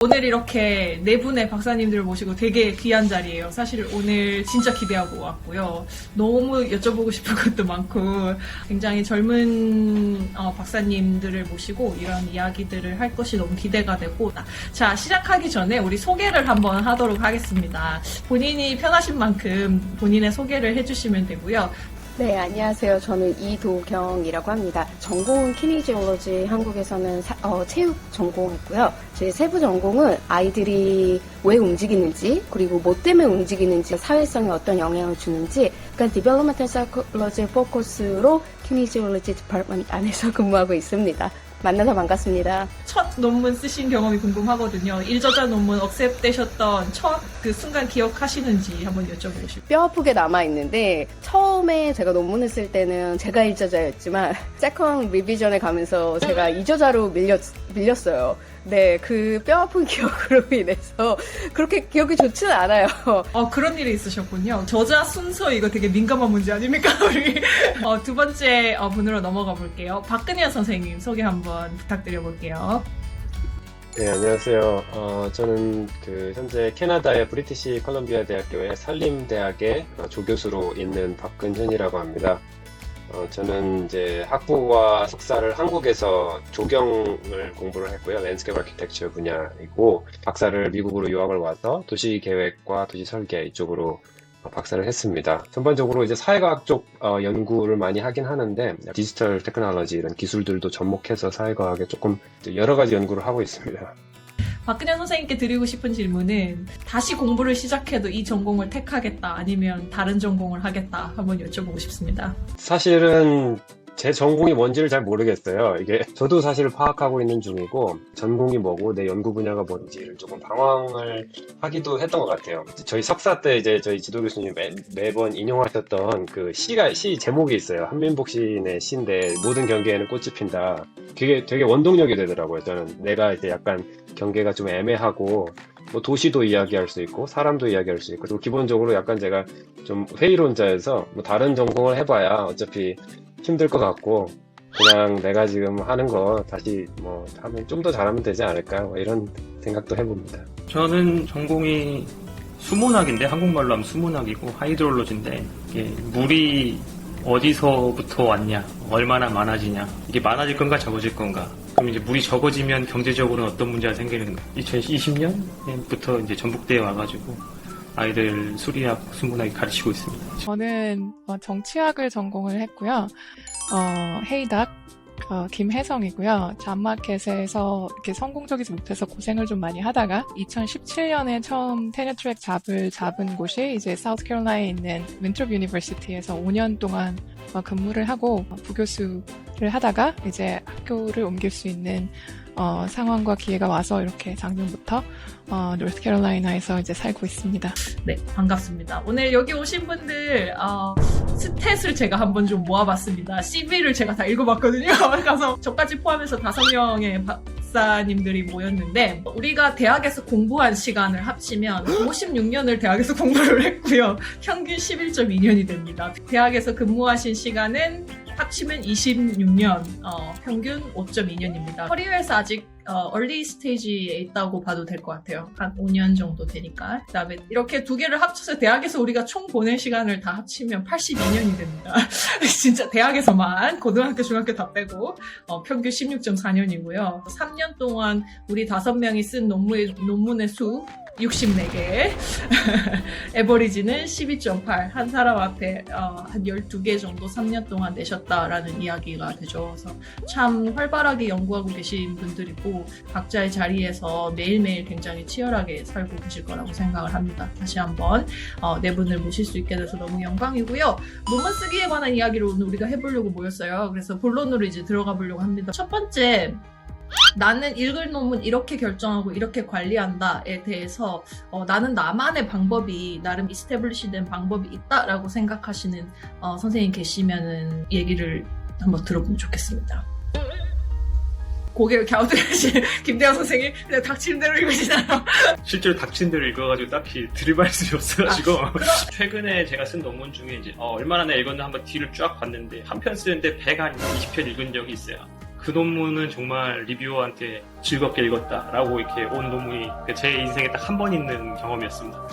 오늘 이렇게 네 분의 박사님들을 모시고 되게 귀한 자리예요. 사실 오늘 진짜 기대하고 왔고요. 너무 여쭤보고 싶은 것도 많고 굉장히 젊은 박사님들을 모시고 이런 이야기들을 할 것이 너무 기대가 되고, 자, 시작하기 전에 우리 소개를 한번 하도록 하겠습니다. 본인이 편하신 만큼 본인의 소개를 해주시면 되고요. 네, 안녕하세요. 저는 이도경이라고 합니다. 전공은 키니지올로지, 한국에서는 체육 전공했고요. 제 세부 전공은 아이들이 왜 움직이는지, 그리고 뭐 때문에 움직이는지, 사회성에 어떤 영향을 주는지, 그러니까 디벨롭먼탈 사이콜로지 포커스로 키니지올로지 디파트먼트 안에서 근무하고 있습니다. 만나서 반갑습니다. 첫 논문 쓰신 경험이 궁금하거든요. 1저자 논문 억셉되셨던 첫 그 순간 기억하시는지 한번 여쭤보고 싶어요. 뼈 아프게 남아있는데, 처음에 제가 논문을 쓸 때는 제가 1저자였지만 세컨 리비전에 가면서 제가 2저자로 밀렸어요. 네, 그 뼈 아픈 기억으로 인해서 그렇게 기억이 좋지는 않아요. 그런 일이 있으셨군요. 저자 순서 이거 되게 민감한 문제 아닙니까? 우리 두 번째 분으로 넘어가 볼게요. 박근현 선생님 소개 한번 부탁드려 볼게요. 네, 안녕하세요. 저는 현재 캐나다의 브리티시 컬럼비아 대학교의 산림대학의 조교수로 있는 박근현이라고 합니다. 저는 이제 학부와 석사를 한국에서 조경을 공부를 했고요. 랜드스케이프 아키텍처 분야이고, 박사를 미국으로 유학을 와서 도시계획과 도시설계 이쪽으로 박사를 했습니다. 전반적으로 이제 사회과학 쪽 연구를 많이 하긴 하는데, 디지털 테크놀로지 이런 기술들도 접목해서 사회과학에 조금 여러 가지 연구를 하고 있습니다. 박근현 선생님께 드리고 싶은 질문은, 다시 공부를 시작해도 이 전공을 택하겠다, 아니면 다른 전공을 하겠다 한번 여쭤보고 싶습니다. 사실은 제 전공이 뭔지를 잘 모르겠어요. 이게 저도 사실 파악하고 있는 중이고, 전공이 뭐고 내 연구 분야가 뭔지를 조금 방황을 하기도 했던 것 같아요. 저희 석사 때 이제 저희 지도 교수님 매번 인용하셨던 그 시 제목이 있어요. 한민복 시인의 시인데, 모든 경계에는 꽃이 핀다. 그게 되게 원동력이 되더라고요. 저는 내가 이제 약간 경계가 좀 애매하고, 뭐 도시도 이야기할 수 있고 사람도 이야기할 수 있고, 그리고 기본적으로 약간 제가 좀 회의론자여서 뭐 다른 전공을 해봐야 어차피 힘들 것 같고, 그냥 내가 지금 하는 거 다시 뭐 하면 좀 더 잘하면 되지 않을까, 뭐 이런 생각도 해봅니다. 저는 전공이 수문학인데, 한국말로 하면 수문학이고 하이드롤로지인데, 이게 물이 어디서부터 왔냐, 얼마나 많아지냐, 이게 많아질 건가 적어질 건가, 그럼 이제 물이 적어지면 경제적으로는 어떤 문제가 생기는가. 2020년부터 이제 전북대에 와가지고 아이들 수리학, 수문학 가르치고 있습니다. 저는 정치학을 전공을 했고요. 헤이닥 김혜성이고요. 잡마켓에서 이렇게 성공적이지 못해서 고생을 좀 많이 하다가 2017년에 처음 테너트랙 잡은 곳이 이제 사우스캐롤라이나에 있는 윈트롭 유니버시티에서 5년 동안 근무를 하고 부교수를 하다가 이제 학교를 옮길 수 있는 상황과 기회가 와서 이렇게 작년부터 노스캐롤라이나에서 이제 살고 있습니다. 네, 반갑습니다. 오늘 여기 오신 분들 스탯을 제가 한번 좀 모아봤습니다. CV를 제가 다 읽어봤거든요. 가서 저까지 포함해서 5명의 박사님들이 모였는데, 우리가 대학에서 공부한 시간을 합치면 56년을 대학에서 공부를 했고요. 평균 11.2년이 됩니다. 대학에서 근무하신 시간은 합치면 26년, 평균 5.2년입니다. 커리어에서 아직 얼리 스테이지에 있다고 봐도 될 것 같아요. 한 5년 정도 되니까. 그 다음에 이렇게 두 개를 합쳐서 대학에서 우리가 총 보낸 시간을 다 합치면 82년이 됩니다. 진짜 대학에서만, 고등학교, 중학교 다 빼고 평균 16.4년이고요. 3년 동안 우리 5명이 쓴 논문의 수 64개, 에버리지는 12.8, 한 사람 앞에 한 12개 정도 3년 동안 내셨다라는 이야기가 되죠. 그래서 참 활발하게 연구하고 계신 분들이고, 각자의 자리에서 매일매일 굉장히 치열하게 살고 계실 거라고 생각을 합니다. 다시 한번 네 분을 모실 수 있게 돼서 너무 영광이고요. 논문 쓰기에 관한 이야기를 오늘 우리가 해보려고 모였어요. 그래서 본론으로 이제 들어가 보려고 합니다. 첫 번째, 나는 읽을 논문 이렇게 결정하고 이렇게 관리한다에 대해서 나는 나만의 방법이, 나름 이스태블리시된 방법이 있다라고 생각하시는 선생님 계시면은 얘기를 한번 들어보면 좋겠습니다. 고개를 갸우뚱하신 김대현 선생님, 그냥 닥치는 대로 읽으시나요? 실제로 닥친 대로 읽어가지고 딱히 드릴 말씀이 없어가지고 최근에 제가 쓴 논문 중에 이제 얼마나 내가 읽었나 한번 뒤를 쫙 봤는데, 한 편 쓰는데 120편 읽은 적이 있어요. 그 논문은 정말 리뷰어한테 즐겁게 읽었다라고 이렇게 온 논문이 제 인생에 딱 한 번 있는 경험이었습니다.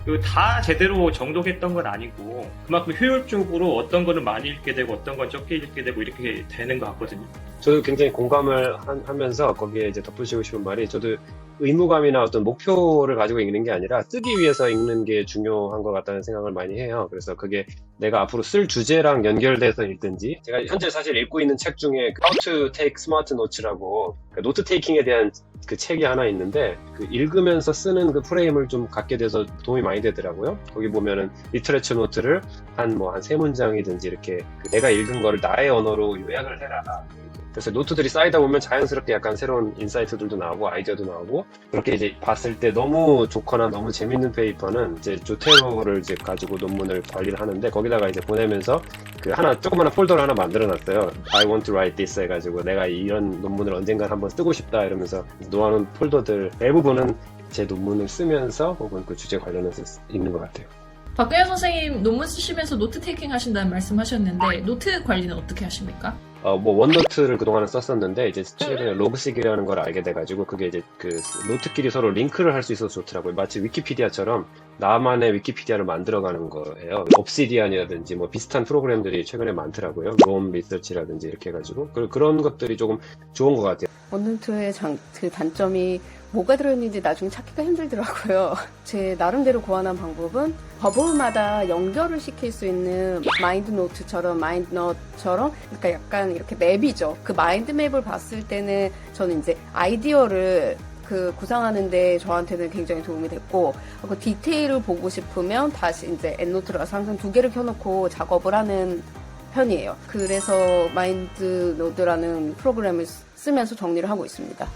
그리고 다 제대로 정독했던 건 아니고 그만큼 효율적으로 어떤 거는 많이 읽게 되고 어떤 건 적게 읽게 되고 이렇게 되는 것 같거든요. 저도 굉장히 공감을 하면서 거기에 이제 덧붙이고 싶은 말이, 저도 의무감이나 어떤 목표를 가지고 읽는 게 아니라 쓰기 위해서 읽는 게 중요한 것 같다는 생각을 많이 해요. 그래서 그게 내가 앞으로 쓸 주제랑 연결돼서 읽든지, 제가 현재 사실 읽고 있는 책 중에 How to Take Smart Notes라고 노트 테이킹에 대한 그 책이 하나 있는데, 그 읽으면서 쓰는 그 프레임을 좀 갖게 돼서 도움이 많이 되더라고요. 거기 보면은 리터레처 노트를 한 3문장이든지 이렇게 내가 읽은 거를 나의 언어로 요약을 해라. 그래서 노트들이 쌓이다 보면 자연스럽게 약간 새로운 인사이트들도 나오고 아이디어도 나오고, 그렇게 이제 봤을 때 너무 좋거나 너무 재밌는 페이퍼는 이제 조테로를 이제 가지고 논문을 관리를 하는데, 거기다가 이제 보내면서 그 조그마한 폴더를 하나 만들어놨어요. I want to write this 해가지고 내가 이런 논문을 언젠간 한번 쓰고 싶다 이러면서 놓아놓은 폴더들 대부분은 제 논문을 쓰면서 혹은 그 주제 관련해서 읽는 것 같아요. 박근혜 선생님 논문 쓰시면서 노트 테이킹 하신다는 말씀 하셨는데, 노트 관리는 어떻게 하십니까? 원노트를 그동안은 썼었는데, 이제 최근에 로그식이라는 걸 알게 돼가지고, 그게 이제 그 노트끼리 서로 링크를 할 수 있어서 좋더라고요. 마치 위키피디아처럼 나만의 위키피디아를 만들어가는 거예요. 옵시디안이라든지 뭐 비슷한 프로그램들이 최근에 많더라고요. 롬 리서치라든지 이렇게 해가지고. 그런 것들이 조금 좋은 것 같아요. 원노트의 그 단점이 뭐가 들어있는지 나중에 찾기가 힘들더라고요. 제 나름대로 고안한 방법은 버블마다 연결을 시킬 수 있는 마인드노트처럼, 마인드넛처럼, 그러니까 약간 이렇게 맵이죠. 그 마인드맵을 봤을 때는 저는 이제 아이디어를 구상하는데 저한테는 굉장히 도움이 됐고, 그 디테일을 보고 싶으면 다시 이제 엔노트를 가서 항상 2개를 켜놓고 작업을 하는 편이에요. 그래서 마인드노트라는 프로그램을 쓰면서 정리를 하고 있습니다.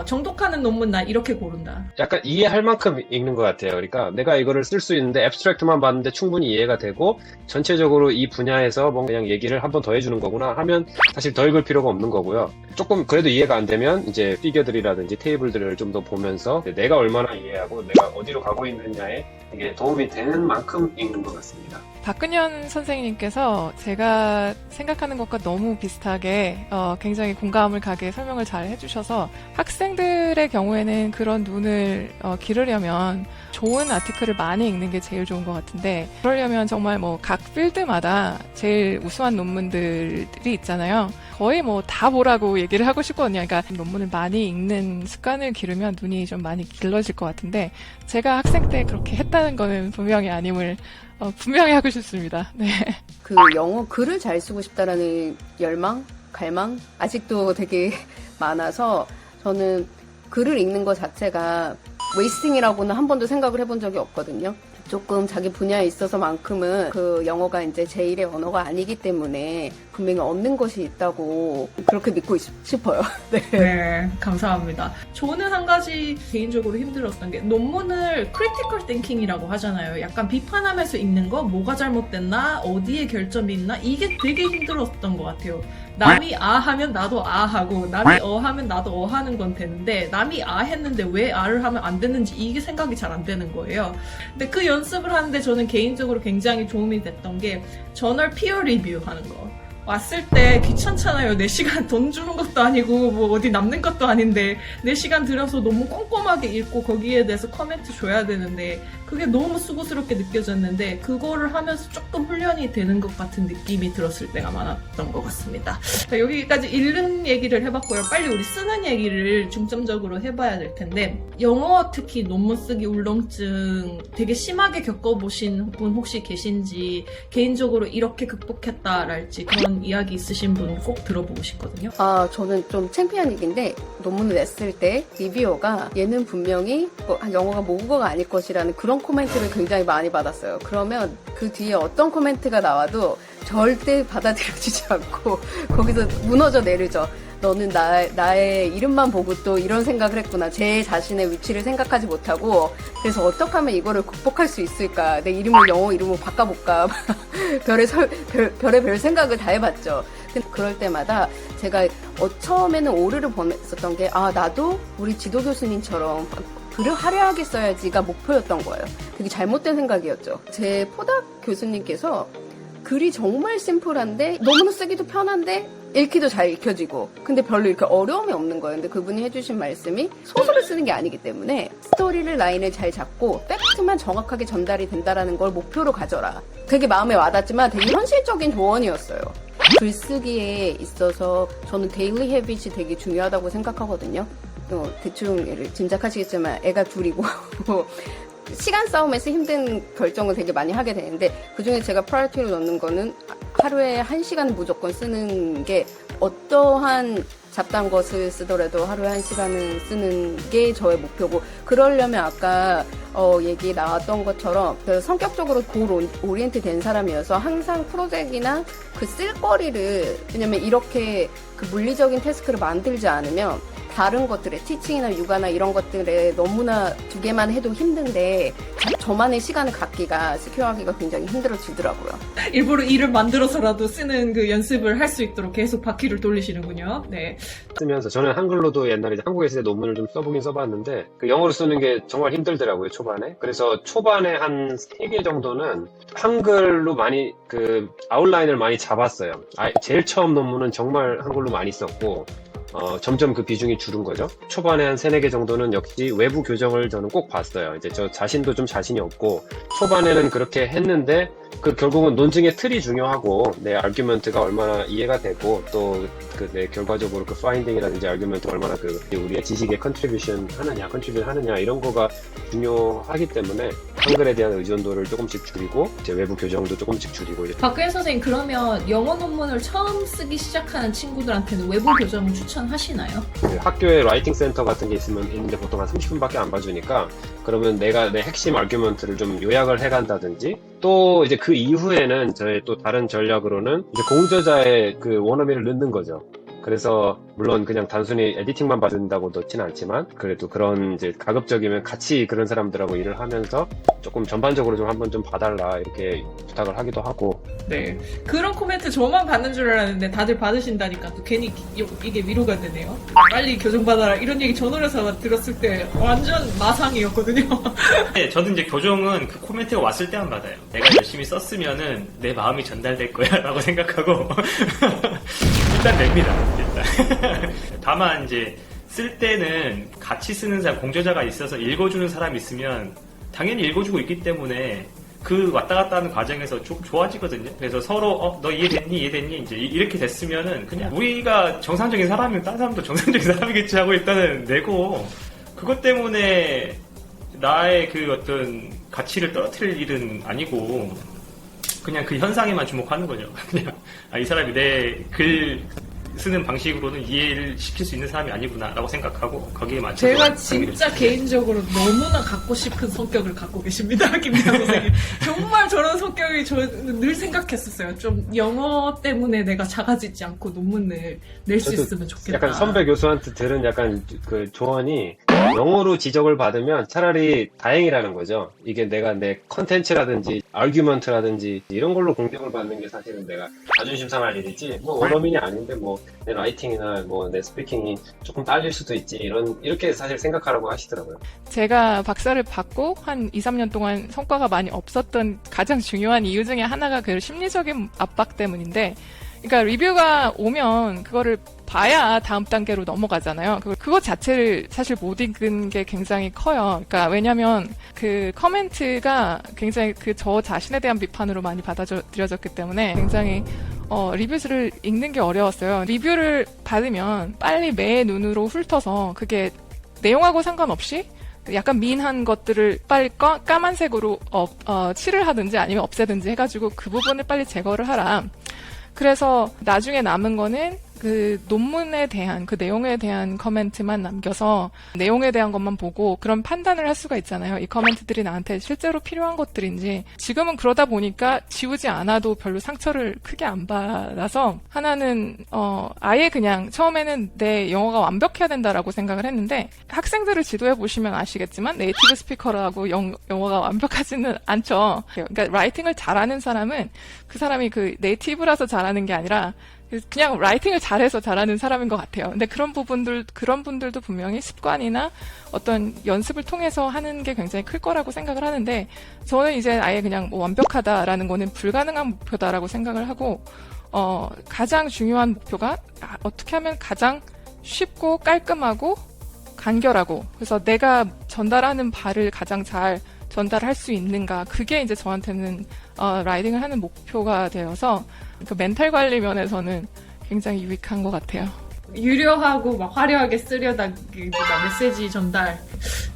정독하는 논문 나 이렇게 고른다. 약간 이해할 만큼 읽는 것 같아요. 그러니까 내가 이거를 쓸 수 있는데 앱스트랙트만 봤는데 충분히 이해가 되고, 전체적으로 이 분야에서 뭐 그냥 얘기를 한 번 더 해주는 거구나 하면 사실 더 읽을 필요가 없는 거고요. 조금 그래도 이해가 안 되면 이제 피겨들이라든지 테이블들을 좀 더 보면서 내가 얼마나 이해하고 내가 어디로 가고 있느냐에 이게 도움이 되는 만큼 읽는 것 같습니다. 박근현 선생님께서 제가 생각하는 것과 너무 비슷하게 굉장히 공감을 가게 설명을 잘 해주셔서, 학생들의 경우에는 그런 눈을 기르려면 좋은 아티클을 많이 읽는 게 제일 좋은 것 같은데, 그러려면 정말 뭐 각 필드마다 제일 우수한 논문들이 있잖아요. 거의 뭐 다 보라고 얘기를 하고 싶거든요. 그러니까 논문을 많이 읽는 습관을 기르면 눈이 좀 많이 길러질 것 같은데, 제가 학생 때 그렇게 했다는 거는 분명히 아님을 분명히 하고 싶습니다. 네. 그 영어 글을 잘 쓰고 싶다라는 열망, 갈망 아직도 되게 많아서, 저는 글을 읽는 것 자체가 웨이스팅이라고는 한 번도 생각을 해본 적이 없거든요. 조금 자기 분야에 있어서만큼은 그 영어가 이제 제1의 언어가 아니기 때문에 분명히 얻는 것이 있다고 그렇게 믿고 싶어요. 네. 네, 감사합니다. 저는 한 가지 개인적으로 힘들었던 게, 논문을 크리티컬 띵킹이라고 하잖아요. 약간 비판하면서 읽는 거, 뭐가 잘못됐나, 어디에 결점이 있나, 이게 되게 힘들었던 것 같아요. 남이 아 하면 나도 아 하고, 남이 어 하면 나도 어 하는 건 되는데, 남이 아 했는데 왜 아를 하면 안 됐는지 이게 생각이 잘 안 되는 거예요. 근데 그 연습을 하는데 저는 개인적으로 굉장히 도움이 됐던 게, 저널 피어 리뷰 하는 거. 왔을 때 귀찮잖아요. 4시간 돈 주는 것도 아니고 뭐 어디 남는 것도 아닌데 4시간 들여서 너무 꼼꼼하게 읽고 거기에 대해서 코멘트 줘야 되는데, 그게 너무 수고스럽게 느껴졌는데, 그거를 하면서 조금 훈련이 되는 것 같은 느낌이 들었을 때가 많았던 것 같습니다. 자, 여기까지 읽는 얘기를 해봤고요. 빨리 우리 쓰는 얘기를 중점적으로 해봐야 될 텐데, 영어 특히 논문 쓰기 울렁증 되게 심하게 겪어보신 분 혹시 계신지, 개인적으로 이렇게 극복했다랄지 그런 이야기 있으신 분 꼭 들어보고 싶거든요. 저는 좀 창피한 얘기인데, 논문을 냈을 때 리뷰어가 얘는 분명히 영어가 모국어가 아닐 것이라는 그런 코멘트를 굉장히 많이 받았어요. 그러면 그 뒤에 어떤 코멘트가 나와도 절대 받아들여지지 않고 거기서 무너져 내리죠. 너는 나의 이름만 보고 또 이런 생각을 했구나. 제 자신의 위치를 생각하지 못하고, 그래서 어떻게 하면 이거를 극복할 수 있을까. 내 이름을 영어 이름으로 바꿔볼까. 별의 생각을 다 해봤죠. 근데 그럴 때마다 제가 처음에는 오류를 범했었던 게, 나도 우리 지도 교수님처럼 글을 화려하게 써야지가 목표였던 거예요. 되게 잘못된 생각이었죠. 제 포닥 교수님께서 글이 정말 심플한데 너무나 쓰기도 편한데 읽기도 잘 읽혀지고 근데 별로 이렇게 어려움이 없는 거예요. 근데 그분이 해주신 말씀이 소설을 쓰는 게 아니기 때문에 스토리를 라인을 잘 잡고 팩트만 정확하게 전달이 된다라는 걸 목표로 가져라. 되게 마음에 와닿지만 되게 현실적인 조언이었어요. 글쓰기에 있어서 저는 데일리 헤빗이 되게 중요하다고 생각하거든요. 대충 짐작하시겠지만 애가 둘이고 시간 싸움에서 힘든 결정을 되게 많이 하게 되는데 그중에 제가 프라이어티를 넣는 거는 하루에 1시간은 무조건 쓰는 게 어떠한 잡다한 것을 쓰더라도 하루에 1시간은 쓰는 게 저의 목표고 그러려면 아까 얘기 나왔던 것처럼 성격적으로 골 오리엔트 된 사람이어서 항상 프로젝트나 그 쓸거리를 왜냐면 이렇게 그 물리적인 태스크를 만들지 않으면 다른 것들에 티칭이나 육아나 이런 것들에 너무나 두 개만 해도 힘든데 저만의 시간을 갖기가 스퀘어하기가 굉장히 힘들어지더라고요. 일부러 일을 만들어서라도 쓰는 그 연습을 할 수 있도록 계속 바퀴를 돌리시는군요. 네. 쓰면서 저는 한글로도 옛날에 한국에 있을 때 논문을 좀 써보긴 써봤는데 그 영어로 쓰는 게 정말 힘들더라고요, 초반에. 그래서 초반에 한 3개 정도는 한글로 많이 그 아웃라인을 많이 잡았어요. 제일 처음 논문은 정말 한글로 많이 썼고 점점 그 비중이 줄은 거죠. 초반에 한 3, 4개 정도는 역시 외부 교정을 저는 꼭 봤어요. 이제 저 자신도 좀 자신이 없고, 초반에는 그렇게 했는데, 결국은 논증의 틀이 중요하고, 내 아규먼트가 얼마나 이해가 되고, 또, 내 결과적으로 그 파인딩이라든지 아규먼트가 얼마나 우리의 지식에 컨트리뷰션 하느냐, 이런 거가 중요하기 때문에, 한글에 대한 의존도를 조금씩 줄이고, 이제 외부 교정도 조금씩 줄이고. 박근혜 선생님, 그러면 영어 논문을 처음 쓰기 시작하는 친구들한테는 외부 교정을 추천하시나요? 학교에 라이팅 센터 같은 게 있는데 보통 한 30분밖에 안 봐주니까 그러면 내가 내 핵심 아규먼트를 좀 요약을 해간다든지 또 이제 그 이후에는 저의 또 다른 전략으로는 이제 공저자의 그 원어민을 넣는 거죠. 그래서 물론 그냥 단순히 에디팅만 받는다고 넣지는 않지만 그래도 그런 이제 가급적이면 같이 그런 사람들하고 일을 하면서 조금 전반적으로 좀 한번 좀 봐달라 이렇게 부탁을 하기도 하고. 네. 그런 코멘트 저만 받는 줄 알았는데 다들 받으신다니까 또 괜히 이게 위로가 되네요. 빨리 교정받아라 이런 얘기 전원에서 들었을 때 완전 마상이었거든요. 네, 저도 이제 교정은 그 코멘트가 왔을 때만 받아요. 내가 열심히 썼으면은 내 마음이 전달될 거야 라고 생각하고 일단 냅니다. 일단. 다만 이제 쓸 때는 같이 쓰는 사람, 공저자가 있어서 읽어주는 사람이 있으면 당연히 읽어주고 있기 때문에 그 왔다 갔다 하는 과정에서 좀 좋아지거든요. 그래서 서로 너 이해됐니 이제 이렇게 됐으면은 그냥 우리가 정상적인 사람이면 다른 사람도 정상적인 사람이겠지 하고 일단은 내고 그것 때문에 나의 그 어떤 가치를 떨어뜨릴 일은 아니고 그냥 그 현상에만 주목하는 거죠. 그냥 이 사람이 내 글 쓰는 방식으로는 이해를 시킬 수 있는 사람이 아니구나라고 생각하고 거기에 맞춰서 제가 진짜 개인적으로 너무나 갖고 싶은 성격을 갖고 계십니다. 김미아 선생님. 정말 저런 성격이 저는 늘 생각했었어요. 좀 영어 때문에 내가 작아지지 않고 논문을 낼 수 있으면 좋겠다. 약간 선배 교수한테 들은 약간 그 조언이 영어로 지적을 받으면 차라리 다행이라는 거죠. 이게 내가 내 컨텐츠라든지 아규먼트라든지 이런 걸로 공격을 받는 게 사실은 내가 자존심 상할 일이지 뭐 원어민이 아닌데 뭐 내 라이팅이나 뭐 내 스피킹이 조금 딸릴 수도 있지 이렇게 사실 생각하라고 하시더라고요. 제가 박사를 받고 한 2, 3년 동안 성과가 많이 없었던 가장 중요한 이유 중에 하나가 그 심리적인 압박 때문인데 그러니까 리뷰가 오면 그거를 봐야 다음 단계로 넘어가잖아요. 그거 자체를 사실 못 읽은 게 굉장히 커요. 그러니까 왜냐면 그 커멘트가 굉장히 저 자신에 대한 비판으로 많이 받아들여졌기 때문에 굉장히 리뷰를 읽는 게 어려웠어요. 리뷰를 받으면 빨리 매 눈으로 훑어서 그게 내용하고 상관없이 약간 미인한 것들을 빨리 까만색으로 칠을 하든지 아니면 없애든지 해가지고 그 부분을 빨리 제거를 하라. 그래서 나중에 남은 거는 그 논문에 대한 그 내용에 대한 커멘트만 남겨서 내용에 대한 것만 보고 그런 판단을 할 수가 있잖아요. 이 커멘트들이 나한테 실제로 필요한 것들인지. 지금은 그러다 보니까 지우지 않아도 별로 상처를 크게 안 받아서 하나는 아예 그냥 처음에는 내 영어가 완벽해야 된다라고 생각을 했는데 학생들을 지도해 보시면 아시겠지만 네이티브 스피커라고 영어가 완벽하지는 않죠. 그러니까 라이팅을 잘하는 사람은 그 사람이 그 네이티브라서 잘하는 게 아니라 그냥 라이팅을 잘해서 잘하는 사람인 것 같아요. 근데 그런 분들도 분명히 습관이나 어떤 연습을 통해서 하는 게 굉장히 클 거라고 생각을 하는데 저는 이제 아예 그냥 뭐 완벽하다라는 거는 불가능한 목표다라고 생각을 하고 가장 중요한 목표가 어떻게 하면 가장 쉽고 깔끔하고 간결하고, 그래서 내가 전달하는 바를 가장 잘 전달할 수 있는가, 그게 이제 저한테는 라이딩을 하는 목표가 되어서 그 멘탈 관리 면에서는 굉장히 유익한 것 같아요. 유려하고 막 화려하게 쓰려다 메시지 전달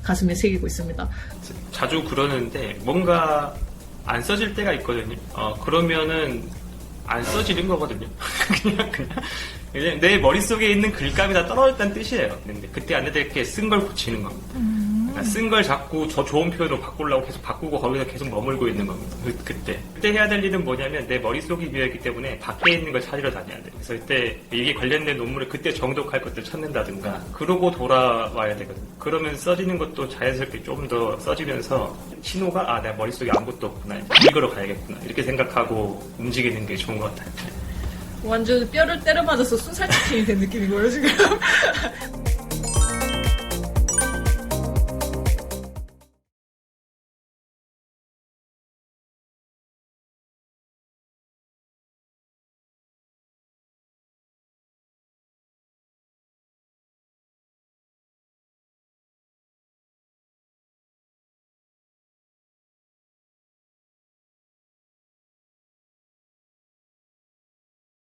가슴에 새기고 있습니다. 자주 그러는데 뭔가 안 써질 때가 있거든요. 그러면은 안 써지는 거거든요. 그냥 내 머릿속에 있는 글감이 다 떨어졌다는 뜻이에요. 근데 그때 안 될 게 쓴 걸 고치는 겁니다. 쓴 걸 자꾸 저 좋은 표현으로 바꾸려고 계속 바꾸고 거기서 계속 머물고 있는 겁니다. 그때 해야 될 일은 뭐냐면 내 머릿속이 비어있기 때문에 밖에 있는 걸 찾으러 다녀야 돼요. 그래서 이때 이게 관련된 논문을 그때 정독할 것들 찾는다든가 그러고 돌아와야 되거든요. 그러면 써지는 것도 자연스럽게 좀 더 써지면서 신호가 내 머릿속에 아무것도 없구나, 이거로 가야겠구나, 이렇게 생각하고 움직이는 게 좋은 것 같아요. 완전 뼈를 때려 맞아서 순살치킨이 된 느낌인 거예요 지금.